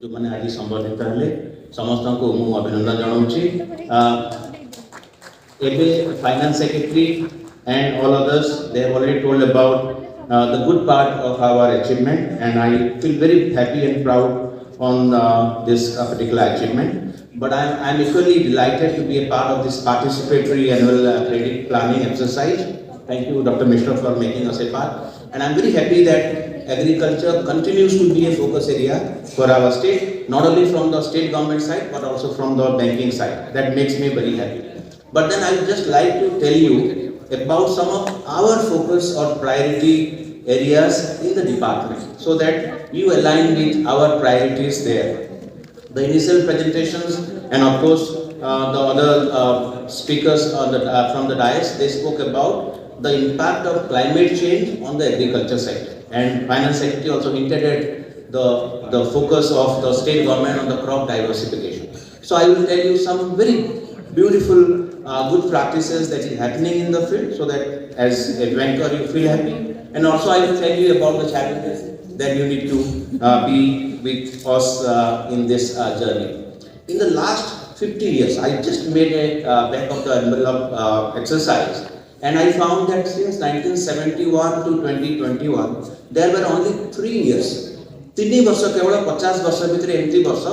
जो मैंने आज संबोधित हेले समस्त को मु अभिनंदन जनाऊँची एबे finance secretary and all others they have already told about the good part of our achievement, and I feel very happy and proud on this particular achievement. But I'm equally delighted to be a part of this participatory annual credit planning exercise. Thank you, Dr. Mishra, for making us a part. And I'm very happy that agriculture continues to be a focus area for our state, not only from the state government side, but also from the banking side. That makes me very happy. But then I would just like to tell you about some of our focus or priority areas in the department, so that you align with our priorities there. The initial presentations and of course the other speakers on from the dais, they spoke about the impact of climate change on the agriculture side. And Finance Secretary also hinted at the focus of the state government on the crop diversification. So I will tell you some very beautiful good practices that is happening in the field, so that as a banker you feel happy. And also I will tell you about the challenges that you need to be with us in this journey. In the last 50 years, I just made a back of the envelope exercise, and I found that since 1971 to 2021, there were only 3 years. 3 वर्ष केवल 50 वर्ष भितर एमती वर्ष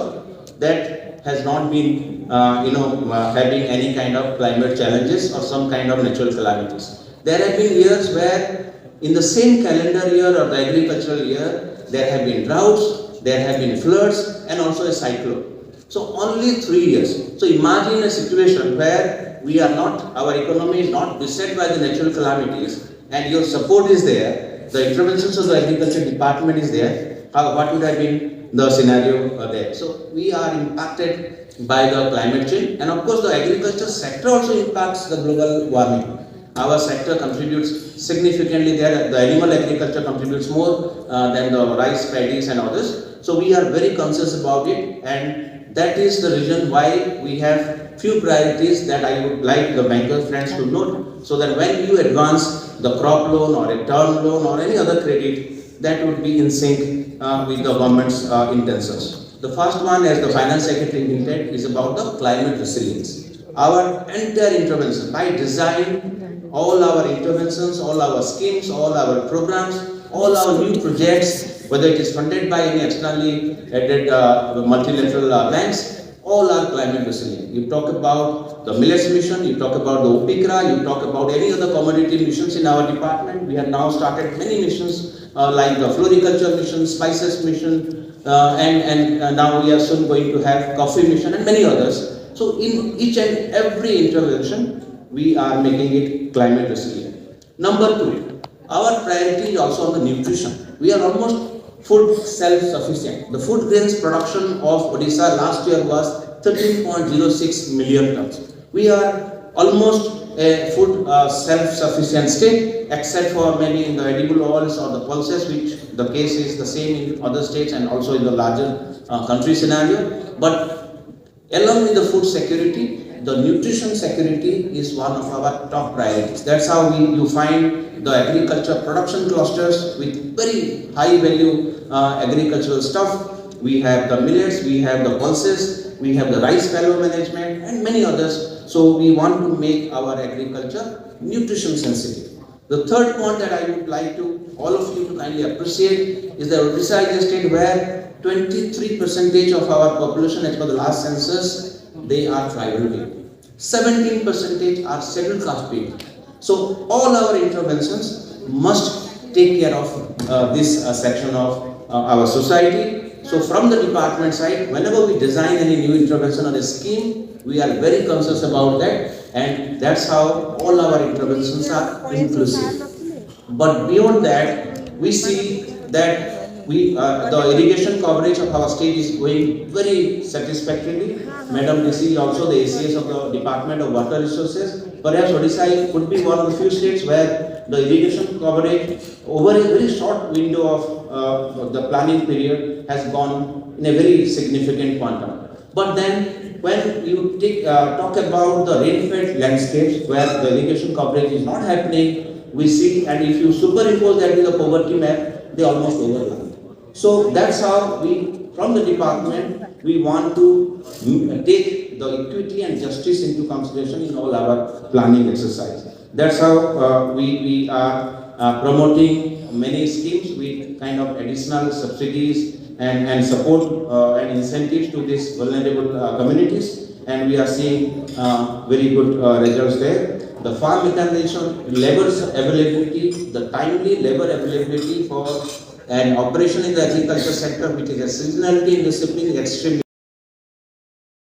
that has not been having any kind of climate challenges or some kind of natural calamities. There have been years where in the same calendar year or the agricultural year, there have been droughts, there have been floods, and also a cyclone. So only 3 years. So imagine a situation where we are not, our economy is not beset by the natural calamities, and your support is there, the interventions of the agriculture department is there. What would have been the scenario there? So we are impacted by the climate change, and of course the agriculture sector also impacts the global warming. Our sector contributes significantly there. The animal agriculture contributes more than the rice, paddies and others. So we are very conscious about it, and that is the reason why we have few priorities that I would like the banker friends to note, so that when you advance the crop loan or a term loan or any other credit, that would be in sync with the government's intentions. The first one, as the Finance Secretary hinted, is about the climate resilience. Our entire intervention, by design, all our interventions, all our schemes, all our programs, all our new projects, whether it is funded by any externally aided multilateral banks, all are climate resilient. You talk about the millets mission, you talk about the OPICRA, you talk about any other commodity missions in our department. We have now started many missions like the floriculture mission, spices mission, and now we are soon going to have coffee mission and many others. So in each and every intervention, we are making it climate resilient. Number 2, our priority is also on the nutrition. We are almost food self-sufficient. The food grains production of Odisha last year was 13.06 million tons. We are almost a food self-sufficient state, except for maybe in the edible oils or the pulses, which the case is the same in other states and also in the larger country scenario. But along with the food security, the nutrition security is one of our top priorities. That's how you find the agriculture production clusters with very high value agricultural stuff. We have the millets, we have the pulses, we have the rice fallow management and many others. So we want to make our agriculture nutrition sensitive. The third point that I would like to all of you to kindly appreciate is that Odisha is a state where 23% of our population, as per the last census, they are tribal people. 17% are scheduled caste people. So all our interventions must take care of this section of our society. So from the department side, whenever we design any new intervention or a scheme, we are very conscious about that, and that's how all our interventions are inclusive. But beyond that, we see that the irrigation coverage of our state is going very satisfactorily. Madam DC is also the ACS of the Department of Water Resources. Perhaps Odisha could be one of the few states where the irrigation coverage over a very short window of the planning period has gone in a very significant quantum. But then when you talk about the rain-fed landscapes where the irrigation coverage is not happening, we see, and if you superimpose that with the poverty map, they almost overlap. So that's how we from the department, we want to take the equity and justice into consideration in all our planning exercise. That's how we are promoting many schemes with kind of additional subsidies and support and incentives to these vulnerable communities, and we are seeing very good results there. The farm mechanization, labor availability, the timely labor availability for an operation in the agriculture sector, which is a seasonality in discipline, extremely